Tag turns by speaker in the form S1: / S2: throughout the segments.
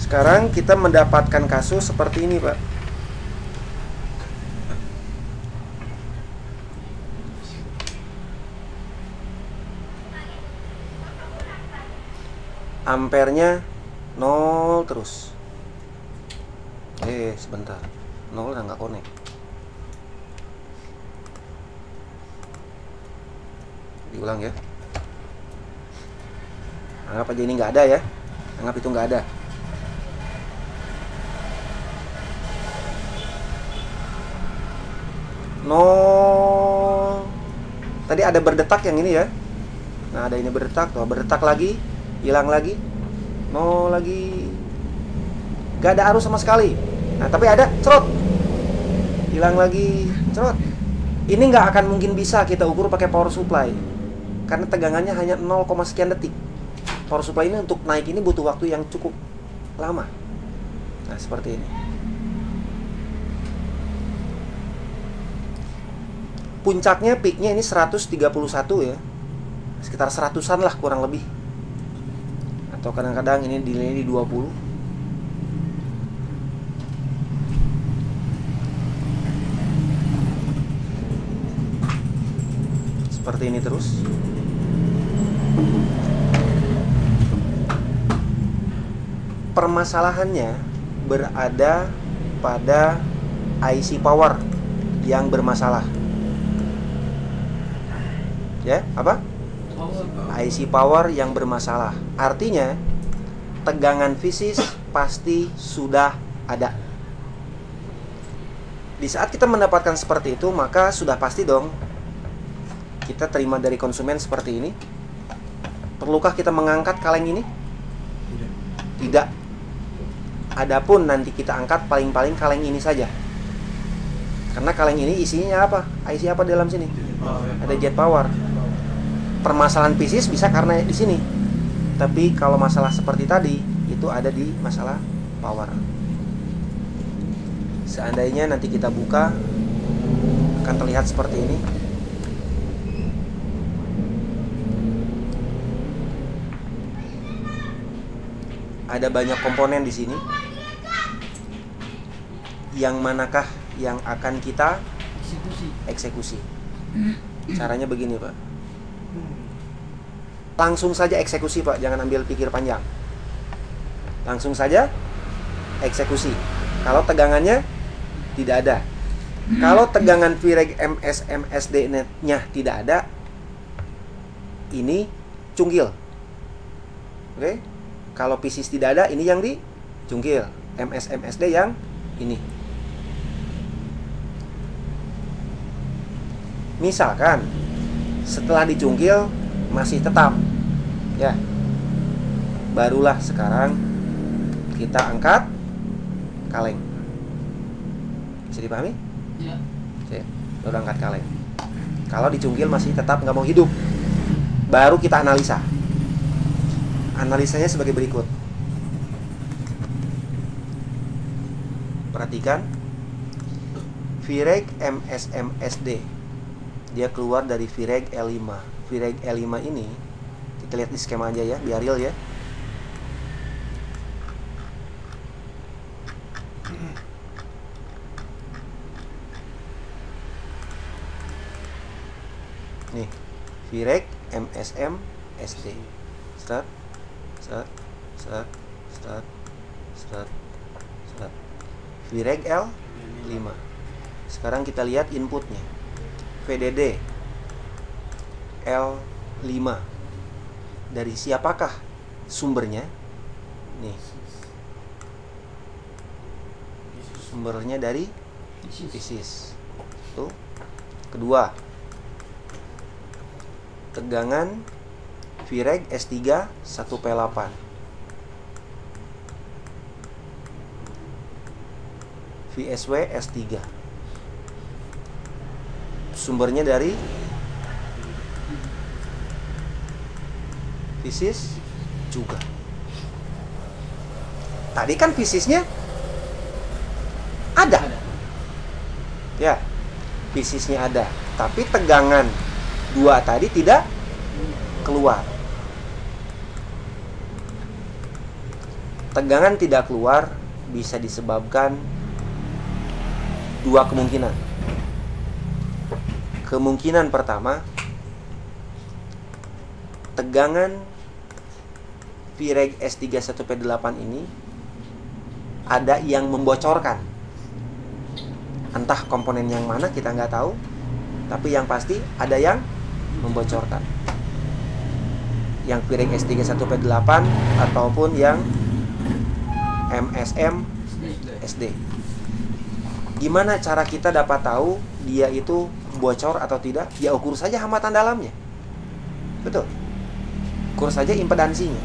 S1: Sekarang kita mendapatkan kasus seperti ini, Pak. Ampernya 0 terus. Sebentar. 0 udah nggak connect. Diulang ya. Anggap aja ini nggak ada ya. Anggap itu nggak ada. Tadi ada berdetak yang ini ya. Nah, ada ini berdetak, tuh berdetak lagi, hilang lagi, 0 lagi. Gak ada arus sama sekali. Nah, tapi ada, cerot, hilang lagi, cerot. Ini nggak akan mungkin bisa kita ukur pakai power supply, karena tegangannya hanya 0, sekian detik. Power supply ini untuk naik ini butuh waktu yang cukup lama. Nah, seperti ini. Puncaknya, peaknya ini 131 ya. Sekitar 100-an lah kurang lebih. Atau kadang-kadang ini delay di 20. Seperti ini terus. Permasalahannya berada pada IC power yang bermasalah. Ya, apa? IC power yang bermasalah. Artinya tegangan fisis pasti sudah ada. Di saat kita mendapatkan seperti itu, maka sudah pasti dong kita terima dari konsumen seperti ini. Perlukah kita mengangkat kaleng ini? Tidak. Adapun nanti kita angkat paling-paling kaleng ini saja. Karena kaleng ini isinya apa? IC apa dalam sini? Ada jet power. Permasalahan fisis bisa karena di sini. Tapi kalau masalah seperti tadi, itu ada di masalah power. Seandainya nanti kita buka, akan terlihat seperti ini. Ada banyak komponen di sini. Yang manakah yang akan kita eksekusi? Caranya begini, Pak. Langsung saja eksekusi, Pak. Jangan ambil pikir panjang. Langsung saja eksekusi. Kalau tegangannya tidak ada. Kalau tegangan Vireg MSMSD-nya tidak ada, ini cungkil. Oke? Kalau PCS tidak ada, ini yang dicungkil. MSMSD yang ini. Misalkan setelah dicungkil masih tetap, ya, barulah sekarang kita angkat kaleng. Bisa dipahami? Ya. Baru angkat kaleng. Kalau dicungkil masih tetap nggak mau hidup, baru kita analisa. Analisanya sebagai berikut. Perhatikan, Vireg MSMSD, dia keluar dari Vireg L5. Vireg L5 ini, kita lihat di skema aja ya, biar real ya. Nih, Vireg MSM SD. Start. Vireg L5. Sekarang kita lihat inputnya. VDD L5. Dari siapakah sumbernya? Nih. Sumbernya dari PCS. Tuh. Kedua, tegangan Vireg S3 1P8. VSW S3. Sumbernya dari PCS juga. Tadi kan PCS-nya ada. Ya, PCS-nya ada. Tapi tegangan 2 tadi tidak keluar. Tegangan tidak keluar bisa disebabkan 2 kemungkinan. Kemungkinan pertama, tegangan VREG S31P8 ini ada yang membocorkan. Entah komponen yang mana kita nggak tahu, tapi yang pasti ada yang membocorkan. Yang VREG S31P8 ataupun yang MSM SD. Gimana cara kita dapat tahu dia itu bocor atau tidak? Ya ukur saja hambatan dalamnya. Betul. Ukur saja impedansinya.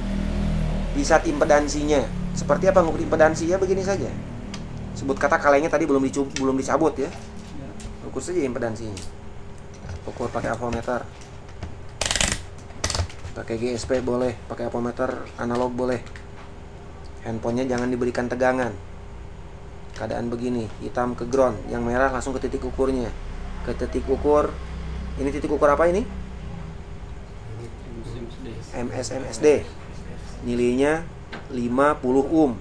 S1: Di saat impedansinya, seperti apa ngukur impedansi? Ya begini saja. Sebut kata kalengnya tadi belum dicabut ya. Ukur saja impedansinya. Ukur pakai avometer. Pakai GSP boleh, pakai avometer analog boleh. Handphonenya jangan diberikan tegangan. Keadaan begini, hitam ke ground, yang merah langsung ke titik ukurnya. Ke titik ukur, ini titik ukur apa ini? MSMSD. Nilainya 50 ohm.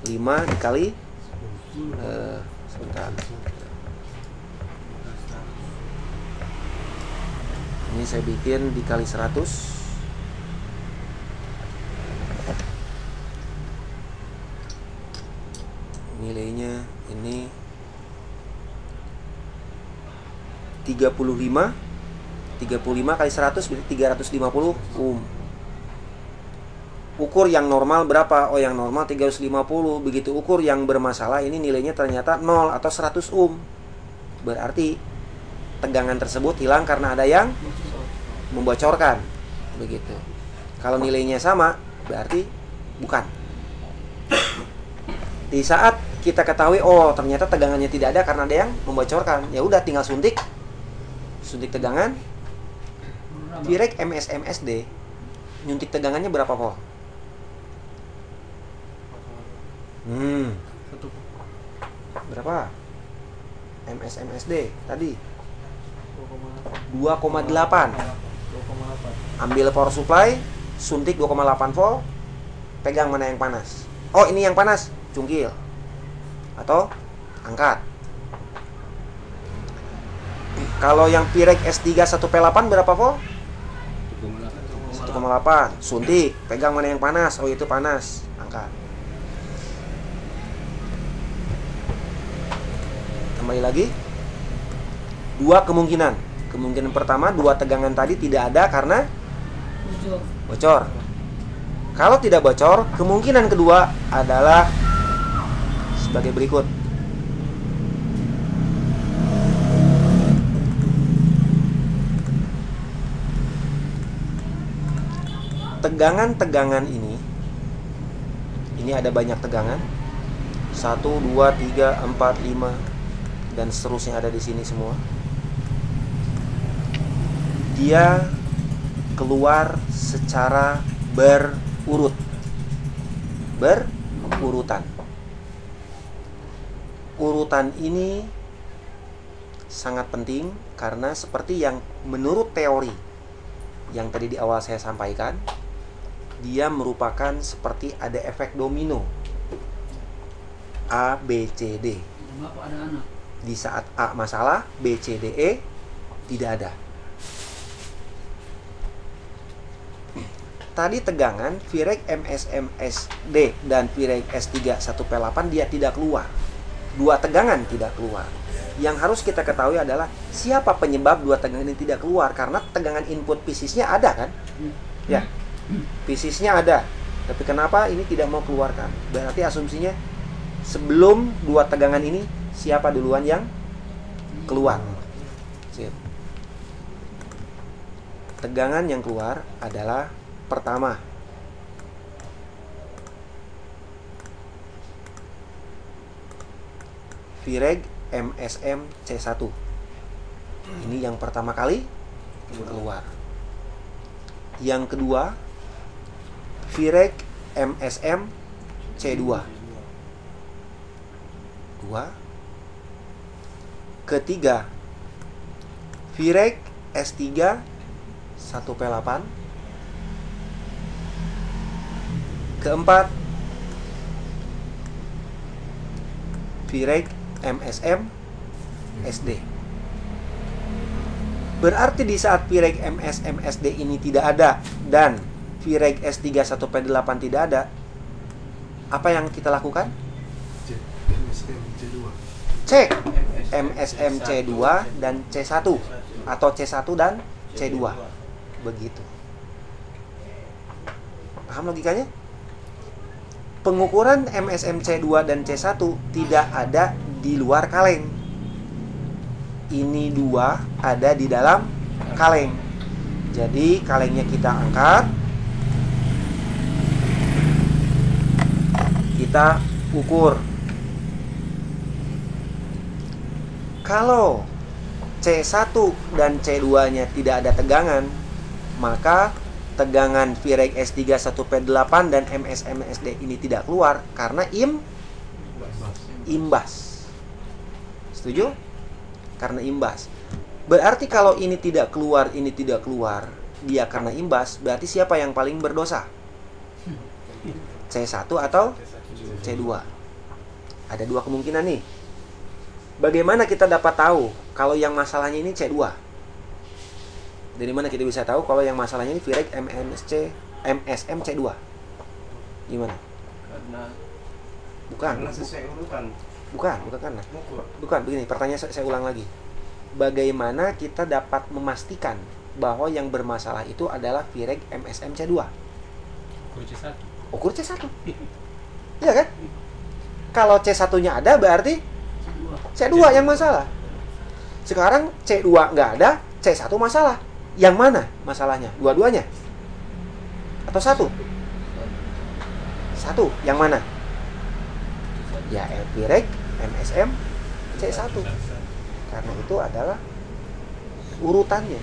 S1: 5 dikali sebentar. Ini saya bikin dikali 100. Nilainya ini 35 kali 100 berarti 350 ohm. Ukur yang normal berapa? Oh, yang normal 350. Begitu ukur yang bermasalah, ini nilainya ternyata 0 atau 100 ohm. Berarti tegangan tersebut hilang karena ada yang membocorkan. Begitu. Kalau nilainya sama, berarti bukan. Di saat kita ketahui, oh ternyata tegangannya tidak ada karena ada yang membocorkan, ya udah tinggal suntik tegangan. VREG MSMSD nyuntik tegangannya berapa volt? Berapa? MSMSD tadi 2,8. Ambil power supply, suntik 2,8 volt, pegang mana yang panas. Oh, ini yang panas, cungkil atau angkat. Kalau yang VREG S31P8 berapa volt? 1,8. Suntik, pegang mana yang panas. Oh, itu panas, angkat. Kembali lagi, 2 kemungkinan. Kemungkinan pertama, 2 tegangan tadi tidak ada karena bocor. Kalau tidak bocor, kemungkinan kedua adalah sebagai berikut. Tegangan-tegangan ini ada banyak tegangan. 1, 2, 3, 4, 5 dan seterusnya ada di sini semua. Dia keluar secara berurutan. Urutan ini sangat penting karena seperti yang menurut teori yang tadi di awal saya sampaikan, dia merupakan seperti ada efek domino A, B, C, D. Di saat A masalah, B, C, D, E tidak ada. Tadi tegangan VREG MSMSD dan VREG S31P8 dia tidak keluar. 2 tegangan tidak keluar. Yang harus kita ketahui adalah siapa penyebab 2 tegangan ini tidak keluar, karena tegangan input PCS-nya ada kan? Ya. PCS-nya ada. Tapi kenapa ini tidak mau keluarkan? Berarti asumsinya sebelum 2 tegangan ini siapa duluan yang keluar? Sip. Tegangan yang keluar adalah pertama, VREG MSM C1. Ini yang pertama kali keluar. Yang kedua, VREG MSM C2. Ketiga, VREG S3 1P8. Keempat, VREG MSM SD. Berarti di saat VREG MSM SD ini tidak ada dan VREG S3 1P8 tidak ada, apa yang kita lakukan? Cek MSM C2 dan C1 atau C1 dan C2. Begitu. Paham logikanya? Pengukuran MSM C2 dan C1 tidak ada di luar kaleng. Ini dua ada di dalam kaleng. Jadi kalengnya kita angkat, kita ukur. Kalau C1 dan C2-nya tidak ada tegangan, maka tegangan VREG S3 1P8 dan MSM SD ini tidak keluar karena imbas. Setuju? Karena imbas. Berarti kalau ini tidak keluar, ini tidak keluar, dia karena imbas, berarti siapa yang paling berdosa? C1 atau C2? Ada dua kemungkinan nih. Bagaimana kita dapat tahu kalau yang masalahnya ini C2? Dari mana kita bisa tahu kalau yang masalahnya ini VREG MSM C2? Gimana? Bukan, begini, pertanyaan saya ulang lagi. Bagaimana kita dapat memastikan bahwa yang bermasalah itu adalah VREG MSM C2? Ukur C1. Iya kan? Kalau C1-nya ada berarti C2 yang masalah. Sekarang C2 nggak ada, C1 masalah. Yang mana masalahnya? Dua-duanya? Atau satu? Satu, yang mana? Ya, VREG MSM C1. Karena itu adalah urutannya.